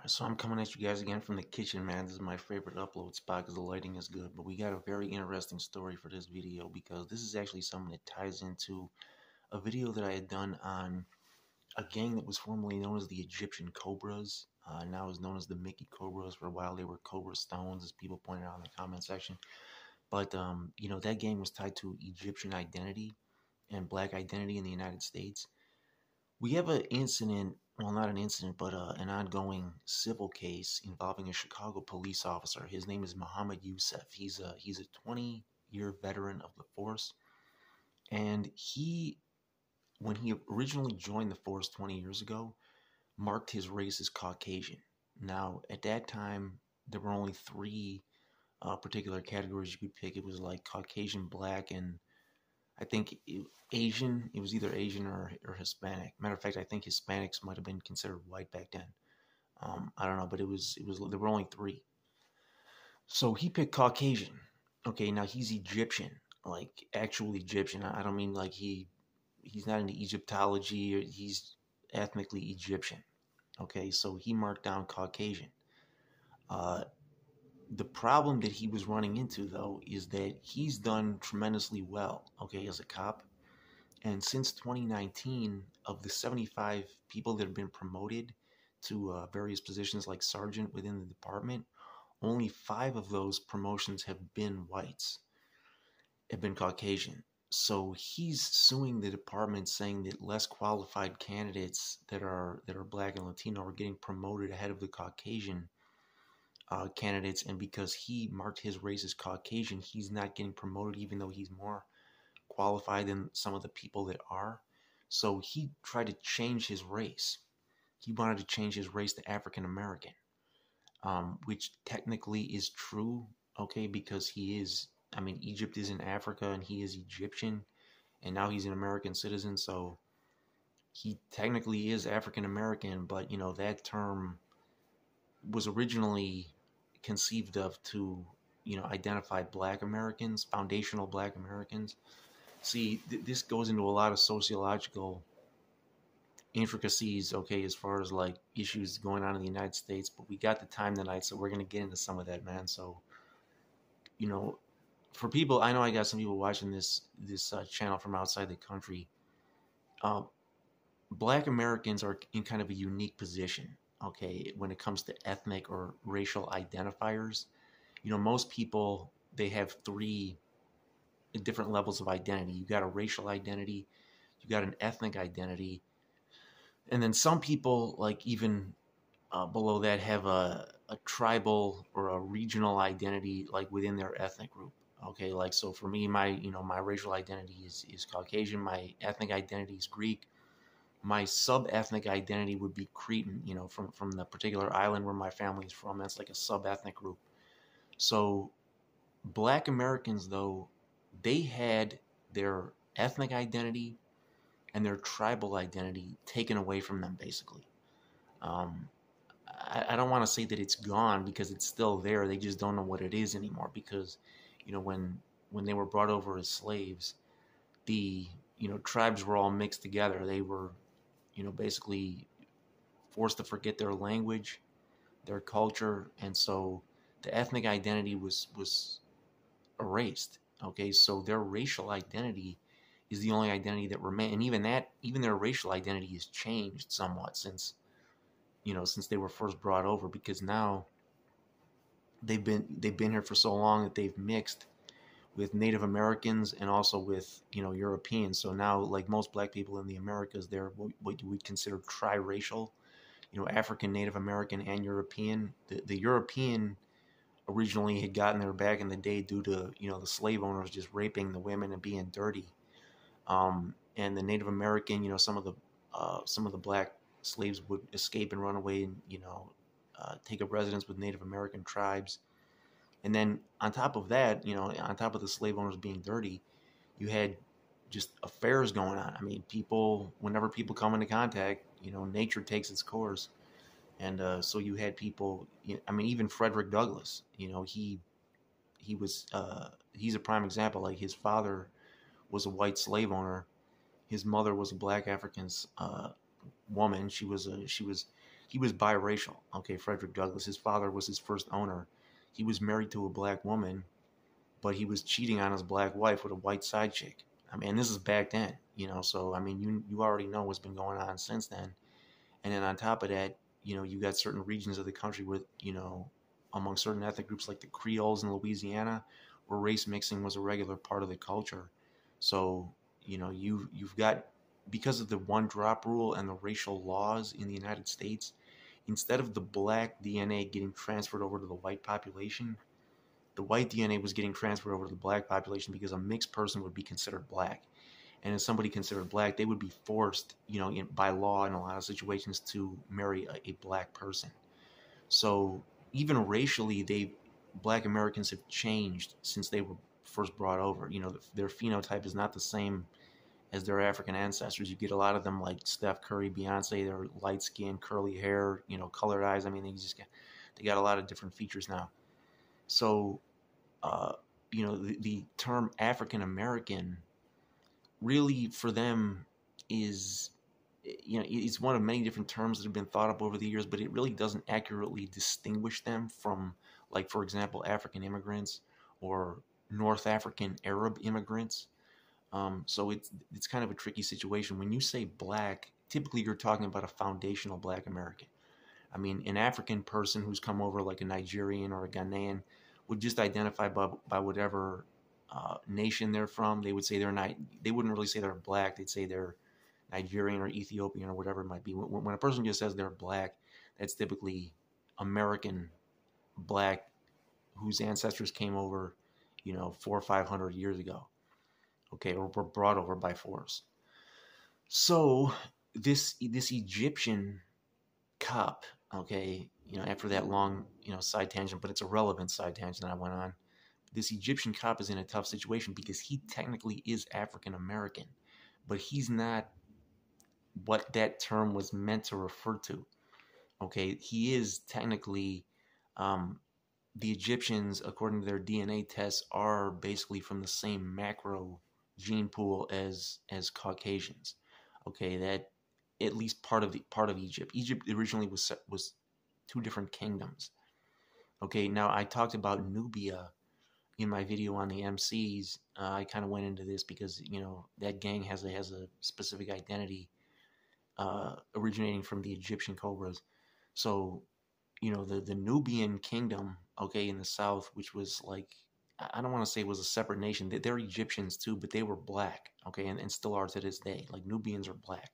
So I'm coming at you guys again from the kitchen, man. This is my favorite upload spot because the lighting is good. But we got a very interesting story for this video because this is actually something that ties into a video that I had done on a gang that was formerly known as the Egyptian Cobras. Now is known as the Mickey Cobras. For a while, they were Cobra Stones, as people pointed out in the comment section. But that gang was tied to Egyptian identity and black identity in the United States. We have an incident, well, not an incident, but an ongoing civil case involving a Chicago police officer. His name is Muhammad Youssef. He's a 20-year veteran of the force, and when he originally joined the force 20 years ago, marked his race as Caucasian. Now, at that time, there were only three particular categories you could pick. It was like Caucasian, black, and I think Asian. It was either Asian or Hispanic. Matter of fact, I think Hispanics might have been considered white back then. I don't know, but it was there were only three. So he picked Caucasian. Okay, now he's Egyptian, like actual Egyptian. I don't mean like he's not into Egyptology, or he's ethnically Egyptian. Okay, so he marked down Caucasian. The problem that he was running into, though, is that he's done tremendously well, okay, as a cop. And since 2019, of the 75 people that have been promoted to various positions like sergeant within the department, only 5 of those promotions have been whites, have been Caucasian. So he's suing the department, saying that less qualified candidates that are black and Latino are getting promoted ahead of the Caucasian candidates, and because he marked his race as Caucasian, he's not getting promoted even though he's more qualified than some of the people that are. So he tried to change his race. He wanted to change his race to African American, which technically is true, okay, because Egypt is in Africa and he is Egyptian, and now he's an American citizen, so he technically is African American, but that term was originally conceived of to identify black Americans, foundational black Americans. See, this goes into a lot of sociological intricacies, okay, as far as like issues going on in the United States, but we got the time tonight, so we're going to get into some of that, man. So for people, I know I got some people watching this channel from outside the country. Black Americans are in kind of a unique position, okay, when it comes to ethnic or racial identifiers. Most people, they have 3 different levels of identity. You got a racial identity, you got an ethnic identity, and then some people, like even below that, have a tribal or a regional identity, like within their ethnic group. Okay, like so for me, my racial identity is Caucasian, my ethnic identity is Greek. My sub-ethnic identity would be Cretan, from the particular island where my family is from. That's like a sub-ethnic group. So black Americans, though, they had their ethnic identity and their tribal identity taken away from them, basically. I don't want to say that it's gone, because it's still there. They just don't know what it is anymore, because, when they were brought over as slaves, the, tribes were all mixed together. They were basically forced to forget their language, their culture, and so the ethnic identity was erased. Okay, so their racial identity is the only identity that remained, and even their racial identity has changed somewhat since they were first brought over, because now they've been here for so long that they've mixed with Native Americans and also with Europeans. So now, like most black people in the Americas, they're what you would consider triracial, African, Native American, and European. The European originally had gotten there back in the day due to the slave owners just raping the women and being dirty, and the Native American, some of the black slaves would escape and run away and take up residence with Native American tribes. And then on top of that, on top of the slave owners being dirty, you had just affairs going on. I mean, whenever people come into contact, nature takes its course. And so you had people, even Frederick Douglass, he's a prime example. Like, his father was a white slave owner. His mother was a black African woman. She was He was biracial. Okay, Frederick Douglass. His father was his first owner. He was married to a black woman, but he was cheating on his black wife with a white side chick. I mean, this is back then, So I mean, you already know what's been going on since then. And then on top of that, you got certain regions of the country with, among certain ethnic groups like the Creoles in Louisiana, where race mixing was a regular part of the culture. So, you've got, because of the one drop rule and the racial laws in the United States, instead of the black DNA getting transferred over to the white population, the white DNA was getting transferred over to the black population because a mixed person would be considered black. And as somebody considered black, they would be forced, by law in a lot of situations to marry a black person. So even racially, black Americans have changed since they were first brought over. Their phenotype is not the same as their African ancestors. You get a lot of them like Steph Curry, Beyonce. They're light skin, curly hair, colored eyes. I mean, they got a lot of different features now. So, the term African American really for them is, it's one of many different terms that have been thought up over the years, but it really doesn't accurately distinguish them from, like, for example, African immigrants or North African Arab immigrants. So it's kind of a tricky situation. When you say black, typically you're talking about a foundational black American. I mean, an African person who's come over, like a Nigerian or a Ghanaian, would just identify by whatever nation they're from. They would say they're not. They wouldn't really say they're black. They'd say they're Nigerian or Ethiopian or whatever it might be. When a person just says they're black, that's typically American black whose ancestors came over, 400 or 500 years ago. Okay, or were brought over by force. So this Egyptian cop, okay, after that long, side tangent, but it's a relevant side tangent that I went on. This Egyptian cop is in a tough situation because he technically is African American, but he's not what that term was meant to refer to. Okay, he is technically, the Egyptians, according to their DNA tests, are basically from the same macro gene pool as Caucasians. Okay, that at least part of Egypt. Egypt originally was two different kingdoms. Okay, now I talked about Nubia in my video on the MCs. I kind of went into this because that gang has a specific identity originating from the Egyptian cobras. So the Nubian kingdom, okay, in the south, which was like, I don't want to say it was a separate nation. They're Egyptians too, but they were black, okay, and still are to this day. Like, Nubians are black.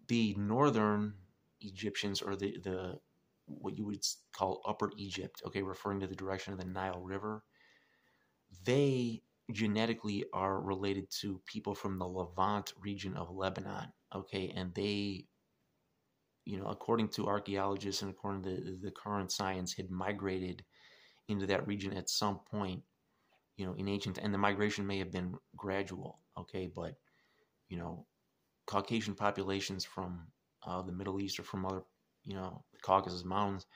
The northern Egyptians, or the what you would call Upper Egypt, okay, referring to the direction of the Nile River, they genetically are related to people from the Levant region of Lebanon, okay, and they, according to archaeologists and according to the current science, had migrated into that region at some point, in ancient, and the migration may have been gradual, okay, but, Caucasian populations from the Middle East or from other, the Caucasus Mountains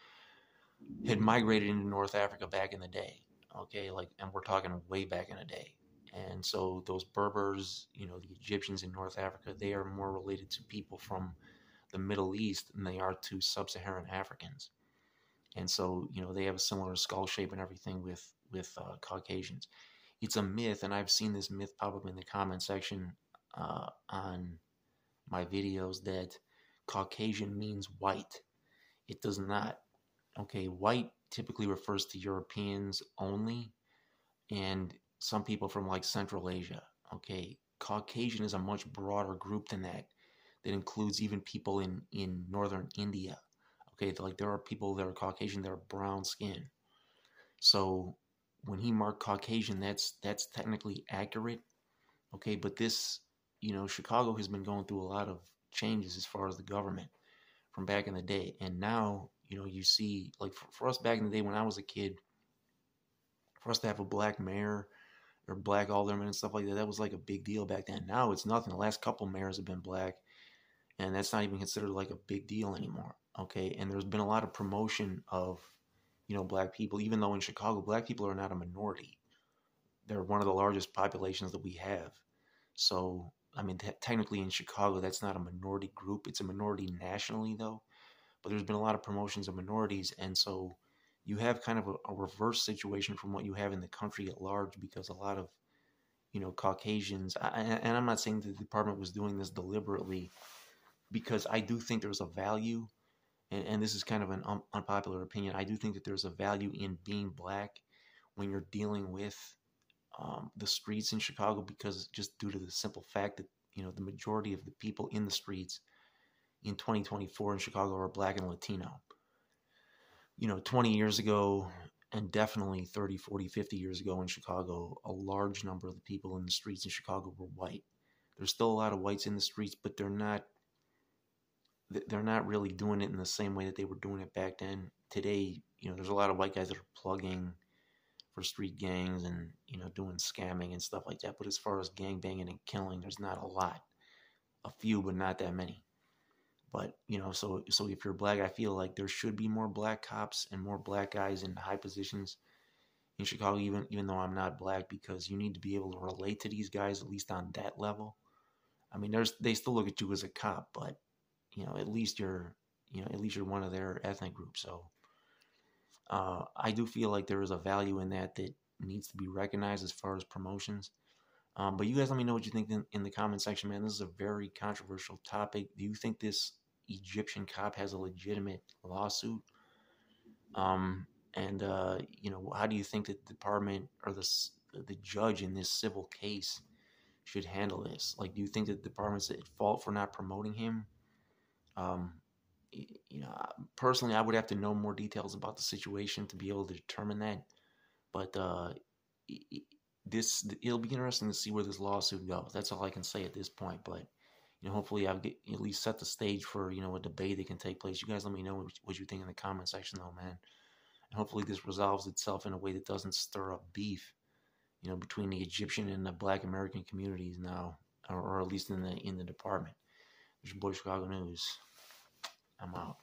had migrated into North Africa back in the day, okay, like, and we're talking way back in the day. And so those Berbers, the Egyptians in North Africa, they are more related to people from the Middle East than they are to sub-Saharan Africans. And so, they have a similar skull shape and everything with Caucasians. It's a myth, and I've seen this myth pop up in the comment section on my videos, that Caucasian means white. It does not. Okay, white typically refers to Europeans only, and some people from like Central Asia. Okay, Caucasian is a much broader group than that. That includes even people in northern India. Okay, like, there are people that are Caucasian that are brown skin. So when he marked Caucasian, that's technically accurate. Okay, but this, Chicago has been going through a lot of changes as far as the government from back in the day. And now, you see, like, for us back in the day when I was a kid, for us to have a black mayor or black alderman and stuff like that, that was like a big deal back then. Now it's nothing. The last couple mayors have been black, and that's not even considered like a big deal anymore. Okay, and there's been a lot of promotion of, black people, even though in Chicago, black people are not a minority. They're one of the largest populations that we have. So, I mean, technically in Chicago, that's not a minority group. It's a minority nationally, though. but there's been a lot of promotions of minorities, and so you have kind of a reverse situation from what you have in the country at large, because a lot of Caucasians, and I'm not saying that the department was doing this deliberately, because I do think there's a value, and this is kind of an unpopular opinion. I do think that there's a value in being black when you're dealing with the streets in Chicago, because just due to the simple fact that the majority of the people in the streets in 2024 in Chicago are black and Latino. 20 years ago, and definitely 30, 40, 50 years ago in Chicago, a large number of the people in the streets in Chicago were white. There's still a lot of whites in the streets, but they're not really doing it in the same way that they were doing it back then. Today, there's a lot of white guys that are plugging for street gangs and, doing scamming and stuff like that. But as far as gang banging and killing, there's not a lot. A few, but not that many. But, so if you're black, I feel like there should be more black cops and more black guys in high positions in Chicago, even though I'm not black, because you need to be able to relate to these guys, at least on that level. I mean, they still look at you as a cop, but, at least you're one of their ethnic group. So I do feel like there is a value in that needs to be recognized as far as promotions. But you guys let me know what you think in the comment section, man. This is a very controversial topic. Do you think this Egyptian cop has a legitimate lawsuit? How do you think that the department or the judge in this civil case should handle this? Like, do you think that the department's at fault for not promoting him? Personally, I would have to know more details about the situation to be able to determine that. But it'll be interesting to see where this lawsuit goes. That's all I can say at this point. But hopefully I'll get at least set the stage for a debate that can take place. You guys let me know what you think in the comment section, though, man. And hopefully this resolves itself in a way that doesn't stir up beef, between the Egyptian and the Black American communities now, or at least in the department. This is your boy Chicago News. I'm out.